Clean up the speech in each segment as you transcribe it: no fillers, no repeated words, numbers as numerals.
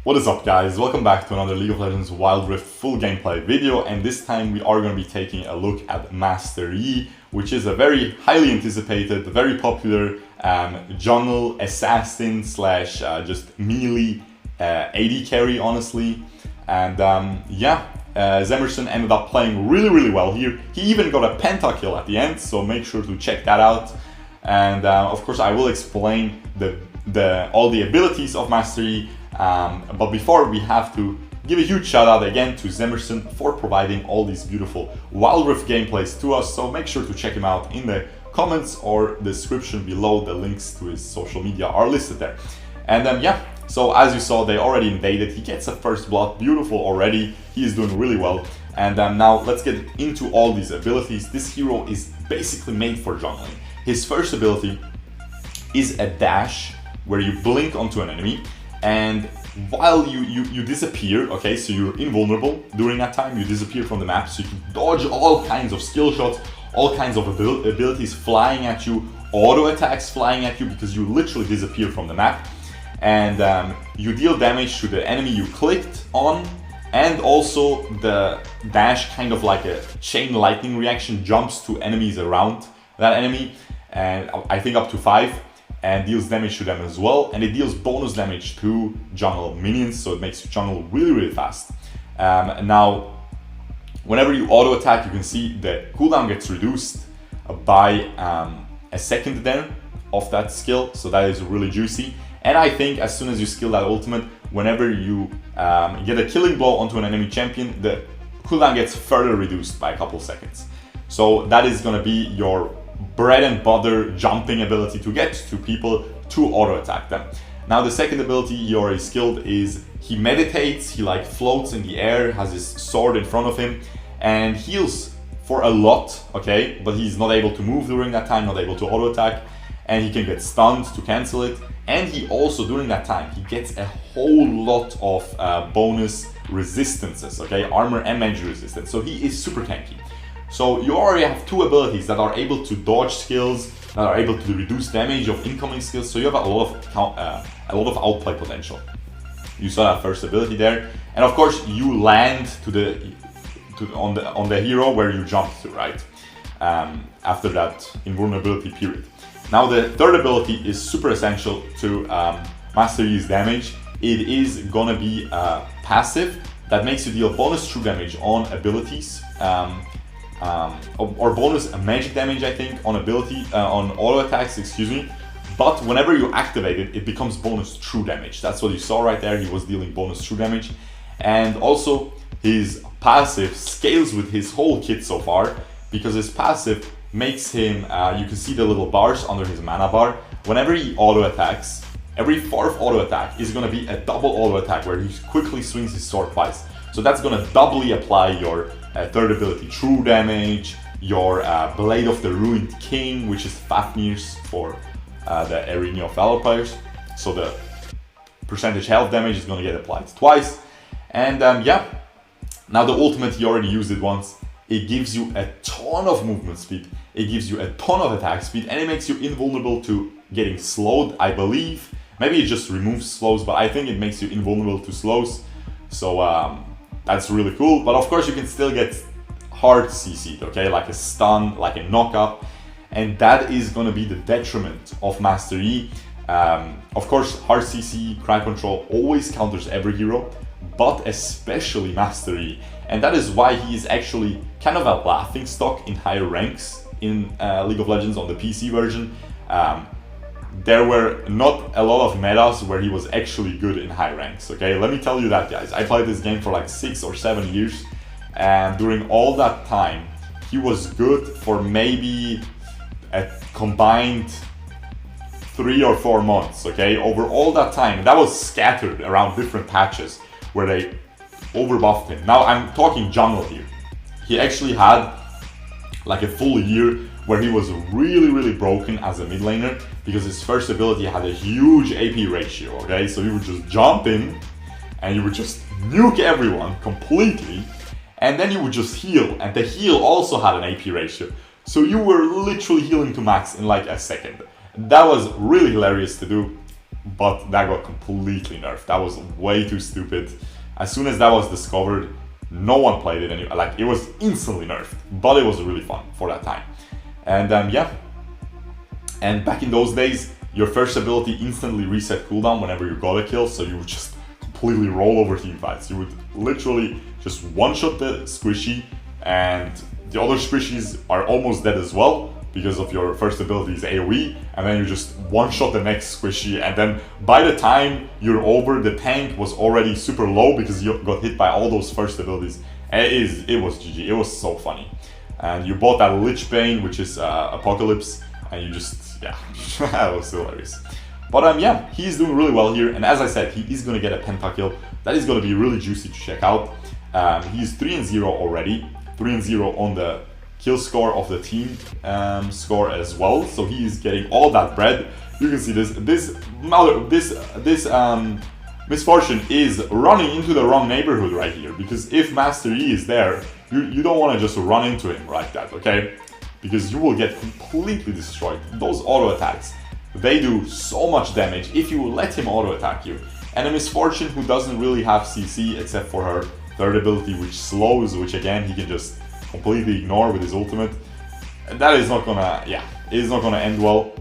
What is up, guys? Welcome back to another League of Legends Wild Rift full gameplay video, and this time we are going to be taking a look at Master Yi, which is a very highly anticipated, very popular jungle assassin slash just melee AD carry, honestly. And Zemerson ended up playing really well here. He even got a Pentakill at the end, so make sure to check that out. And of course I will explain all the abilities of Master Yi. But before, we have to give a huge shout out again to Zemerson for providing all these beautiful Wild Rift gameplays to us, so make sure to check him out in the comments or description below. The links to his social media are listed there. And so as you saw, they already invaded. He gets a first blood, beautiful already. He is doing really well. And now let's get into all these abilities. This hero is basically made for jungling. His first ability is a dash where you blink onto an enemy, and while you disappear, okay, so you're invulnerable during that time, you disappear from the map, so you can dodge all kinds of skill shots, all kinds of abilities flying at you, auto attacks flying at you, because you literally disappear from the map. And you deal damage to the enemy you clicked on, and also the dash, kind of like a chain lightning reaction, jumps to enemies around that enemy, and I think up to 5. And deals damage to them as well, and it deals bonus damage to jungle minions, so it makes you jungle really fast. Now, whenever you auto attack, you can see the cooldown gets reduced by a second there of that skill, so that is really juicy. And I think as soon as you skill that ultimate, whenever you get a killing blow onto an enemy champion, the cooldown gets further reduced by a couple seconds. So that is going to be your bread and butter jumping ability to get to people to auto attack them. Now the second ability he already skilled is he meditates. He like floats in the air, has his sword in front of him, and heals for a lot, okay, but he's not able to move during that time, not able to auto attack, and he can get stunned to cancel it. And he also, during that time, he gets a whole lot of bonus resistances, okay, armor and magic resistance, so he is super tanky. So you already have two abilities that are able to dodge skills, that are able to reduce damage of incoming skills. So you have a lot of outplay potential. You saw that first ability there, and of course you land on the hero where you jumped to, right? After that invulnerability period. Now the third ability is super essential to Master Yi's damage. It is gonna be passive that makes you deal bonus true damage on abilities. Or bonus magic damage, I think, on on auto attacks, excuse me. But whenever you activate it, it becomes bonus true damage. That's what you saw right there. He was dealing bonus true damage. And also his passive scales with his whole kit so far, because his passive makes him, you can see the little bars under his mana bar. Whenever he auto attacks, every fourth auto attack is going to be a double auto attack where he quickly swings his sword twice. So that's going to doubly apply your third ability true damage, your Blade of the Ruined King, which is Fafnir's for the Arena of Valor players. So the percentage health damage is going to get applied twice. And now the ultimate, he already used it once. It gives you a ton of movement speed, it gives you a ton of attack speed, and it makes you invulnerable to getting slowed, I believe. Maybe it just removes slows, but I think it makes you invulnerable to slows. So that's really cool, but of course you can still get hard CC'd, okay, like a stun, like a knockup, and that is going to be the detriment of Master Yi. Of course, hard CC, crowd control always counters every hero, but especially Master Yi, and that is why he is actually kind of a laughing stock in higher ranks in League of Legends on the PC version. There were not a lot of metas where he was actually good in high ranks, okay? Let me tell you that, guys. I played this game for like 6 or 7 years, and during all that time, he was good for maybe a combined 3 or 4 months, okay? Over all that time, that was scattered around different patches where they overbuffed him. Now I'm talking jungle here. He actually had like a full year where he was really broken as a mid laner, because his first ability had a huge AP ratio, okay? So you would just jump in and you would just nuke everyone completely, and then you would just heal, and the heal also had an AP ratio. So you were literally healing to max in like a second. That was really hilarious to do. but that got completely nerfed. That was way too stupid. As soon as that was discovered, no one played it anymore. Like, it was instantly nerfed, but it was really fun for that time. And yeah, and back in those days, your first ability instantly reset cooldown whenever you got a kill, so you would just completely roll over teamfights. You would literally just one-shot the squishy, and the other squishies are almost dead as well because of your first ability's AoE, and then you just one-shot the next squishy, and then by the time you're over, the tank was already super low because you got hit by all those first abilities. And it was GG, it was so funny. And you bought that Lich Bane, which is Apocalypse, and you just, yeah, that was hilarious. But yeah, he's doing really well here, and as I said, he is gonna get a Pentakill. That is gonna be really juicy to check out. He's 3-0 already, 3-0 on the kill score of the team score as well. So he is getting all that bread. You can see this Misfortune is running into the wrong neighborhood right here, because if Master Yi is there, you don't want to just run into him like that, okay? Because you will get completely destroyed. Those auto attacks, they do so much damage if you let him auto attack you. And a Misfortune who doesn't really have CC except for her third ability, which slows, which again he can just completely ignore with his ultimate. That is not gonna, yeah, it is not gonna end well.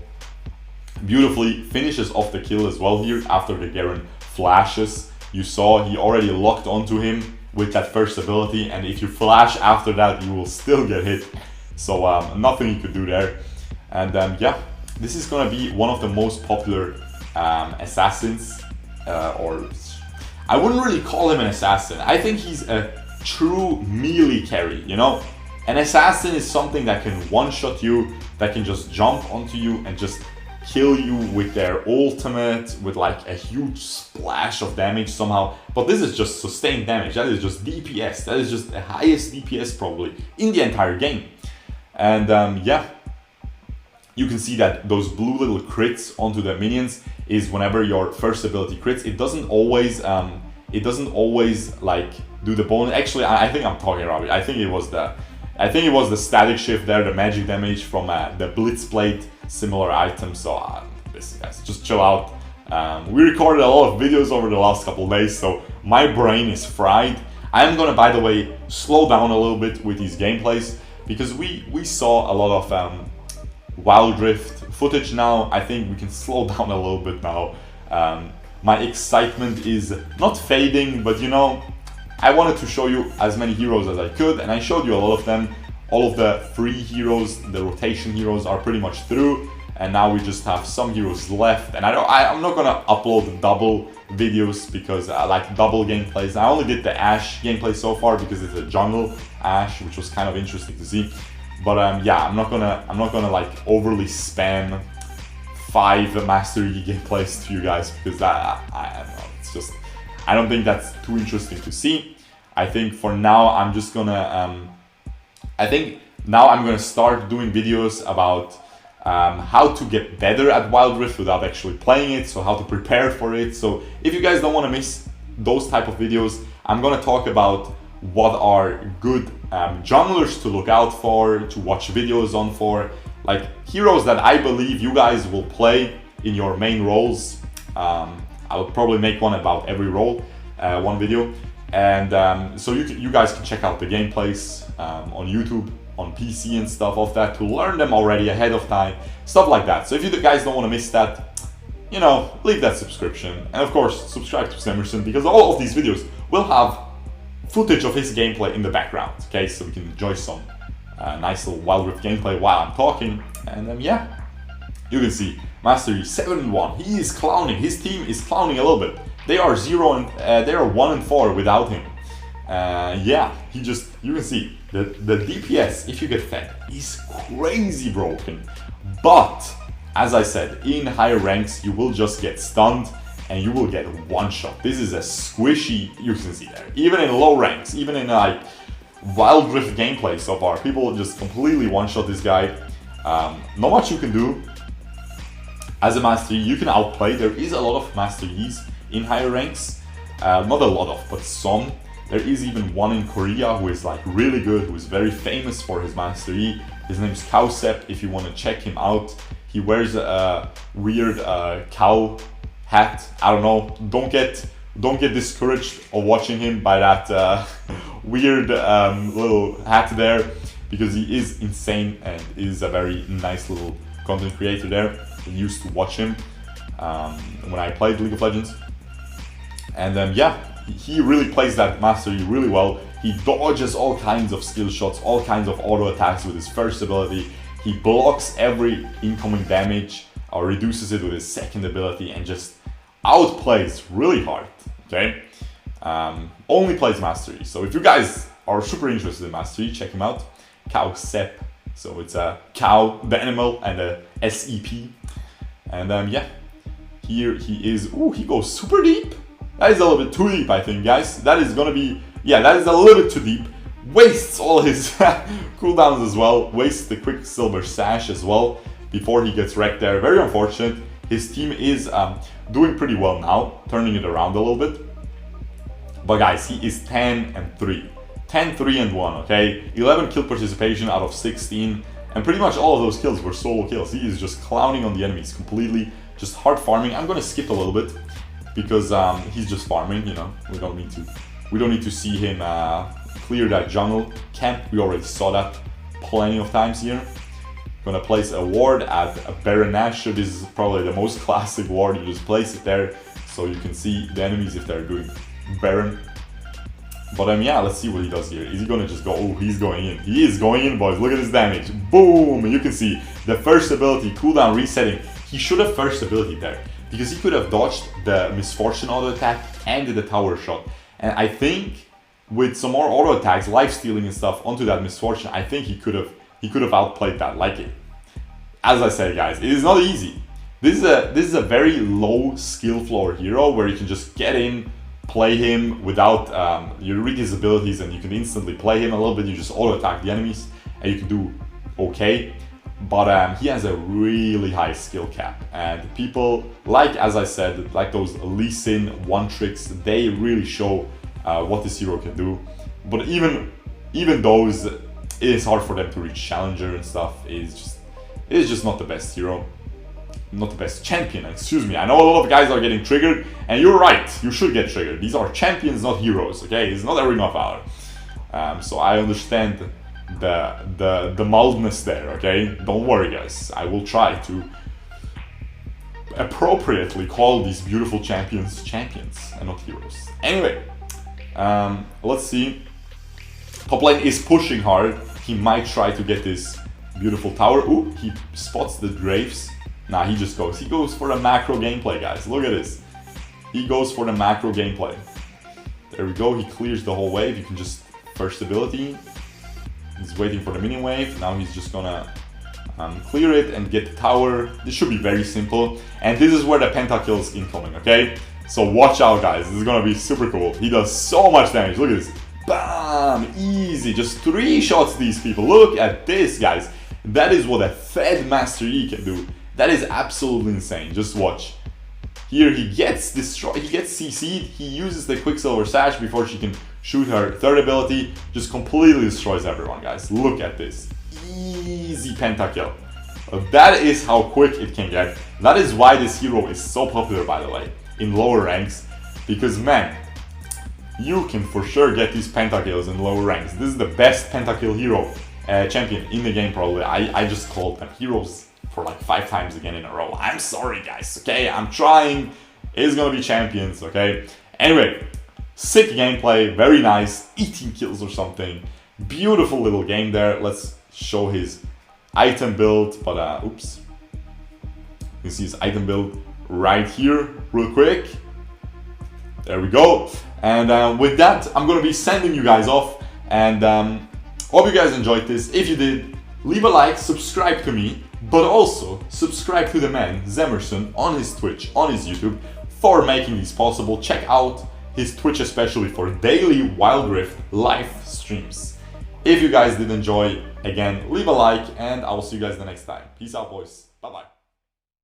Beautifully finishes off the kill as well here after the Garen flashes. You saw he already locked onto him with that first ability, and if you flash after that, you will still get hit. So nothing you could do there. And yeah, this is gonna be one of the most popular assassins, or I wouldn't really call him an assassin. I think he's a true melee carry, you know? An assassin is something that can one-shot you, that can just jump onto you and just kill you with their ultimate, with like a huge splash of damage somehow. But this is just sustained damage, that is just DPS, that is just the highest DPS probably in the entire game. And yeah, you can see that those blue little crits onto the minions is whenever your first ability crits. It doesn't always like do the bonus. Actually, I think I'm talking about it. I think it was the static shift there, the magic damage from the Blitzblade similar item. So listen guys, just chill out. We recorded a lot of videos over the last couple of days, so my brain is fried. I am gonna, by the way, slow down a little bit with these gameplays because we saw a lot of Wild Rift footage now. I think we can slow down a little bit now. My excitement is not fading, but you know, I wanted to show you as many heroes as I could, and I showed you a lot of them. All of the free heroes, the rotation heroes are pretty much through, and now we just have some heroes left. And I'm not gonna upload double videos because I like double gameplays. I only did the Ashe gameplay so far because it's a jungle Ashe, which was kind of interesting to see. But yeah, I'm not gonna like overly spam 5 Master Yi gameplays to you guys because I don't know, it's just, I don't think that's too interesting to see. I think for now I'm just gonna I think now I'm gonna start doing videos about how to get better at Wild Rift without actually playing it, so how to prepare for it. So if you guys don't want to miss those type of videos, I'm gonna talk about what are good junglers to look out for, to watch videos on for, like heroes that I believe you guys will play in your main roles. I will probably make one about every role, one video. And so you guys can check out the gameplays on YouTube, on PC and stuff of that, to learn them already ahead of time, stuff like that. So if you guys don't want to miss that, you know, leave that subscription. And of course, subscribe to Semerson, because all of these videos will have footage of his gameplay in the background, okay? So we can enjoy some nice little Wild Rift gameplay while I'm talking. And yeah, you can see Master Yi 7-1. He is clowning. His team is clowning a little bit. They are 1-4 without him. Yeah, you can see the DPS, if you get fed, is crazy broken. But as I said, in higher ranks you will just get stunned and you will get one shot. This is a squishy, you can see there. Even in low ranks, even in like Wild Rift gameplay so far, people just completely one shot this guy. Not much you can do. As a Master Yi, you can outplay. There is a lot of Master Yis in higher ranks. Not a lot of, but some. There is even one in Korea who is like really good, who is very famous for his Master Yi. His name is Kausep, if you want to check him out. He wears a weird cow hat. I don't know. Don't get discouraged of watching him by that weird little hat there, because he is insane and is a very nice little content creator there. I used to watch him when I played League of Legends. And yeah, he really plays that Master Yi really well. He dodges all kinds of skill shots, all kinds of auto attacks with his first ability. He blocks every incoming damage or reduces it with his second ability and just outplays really hard, okay? Only plays Master Yi. So if you guys are super interested in Master Yi, check him out. Cow Sep. So it's a cow, the animal, and a SEP. And yeah, here he is. Ooh, he goes super deep. That is a little bit too deep, I think, guys. That is gonna be, yeah, that is a little bit too deep. Wastes all his cooldowns as well. Wastes the Quicksilver Sash as well before he gets wrecked there. Very unfortunate. His team is doing pretty well now, turning it around a little bit. But guys, he is 10-3. 10-3-1, okay? 11 kill participation out of 16. And pretty much all of those kills were solo kills. He is just clowning on the enemies completely. Just hard farming. I'm gonna skip a little bit because he's just farming, you know. We don't need to see him clear that jungle camp. We already saw that plenty of times here. Gonna place a ward at a Baron Nashor. This is probably the most classic ward. You just place it there so you can see the enemies if they're doing Baron. But yeah, let's see what he does here. Is he gonna just go? Oh, he's going in. He is going in, boys. Look at his damage. Boom! You can see the first ability, cooldown resetting. He should have first ability there, because he could have dodged the Misfortune auto attack and did the tower shot. And I think with some more auto attacks, life stealing and stuff onto that Misfortune, I think he could have outplayed that. Like it. As I said, guys, it is not easy. This is a very low skill floor hero where you can just get in, play him without you read his abilities and you can instantly play him a little bit. You just auto attack the enemies and you can do okay. But he has a really high skill cap, and people, like as I said, like those Lee Sin one tricks, they really show what this hero can do. But even those, it is hard for them to reach Challenger and stuff. It's just not the best hero, not the best champion. Excuse me. I know a lot of guys are getting triggered, and you're right. You should get triggered. These are champions, not heroes. Okay, it's not a Ring of Valor. So I understand the mildness there, okay? Don't worry, guys. I will try to appropriately call these beautiful champions and not heroes. Anyway, let's see. Top lane is pushing hard. He might try to get this beautiful tower. Ooh, he spots the Graves. Nah, he just goes. He goes for the macro gameplay, guys. Look at this. He goes for the macro gameplay. There we go. He clears the whole wave. You can just first ability. He's waiting for the minion wave. Now he's just gonna clear it and get the tower. This should be very simple. And this is where the Pentakill is incoming, okay? So watch out, guys. This is gonna be super cool. He does so much damage. Look at this. Bam! Easy. Just 3 shots these people. Look at this, guys. That is what a fed Master Yi can do. That is absolutely insane. Just watch. Here he gets destroyed. He gets CC'd. He uses the Quicksilver Sash before she can shoot her third ability. Just completely destroys everyone, guys. Look at this. Easy Pentakill. That is how quick it can get. That is why this hero is so popular, by the way, in lower ranks. Because, man, you can for sure get these Pentakills in lower ranks. This is the best Pentakill hero champion in the game, probably. I just called them heroes for like 5 times again in a row. I'm sorry, guys, okay? I'm trying. It's gonna be champions, okay? Anyway, sick gameplay, very nice. 18 kills or something. Beautiful little game there. Let's show his item build, but oops. You can see his item build right here, real quick. There we go. And with that, I'm gonna be sending you guys off. And hope you guys enjoyed this. If you did, leave a like, subscribe to me, but also subscribe to the man, Zemerson, on his Twitch, on his YouTube, for making this possible. Check out his Twitch especially for daily Wild Rift live streams. If you guys did enjoy, again, leave a like, and I will see you guys the next time. Peace out, boys. Bye-bye.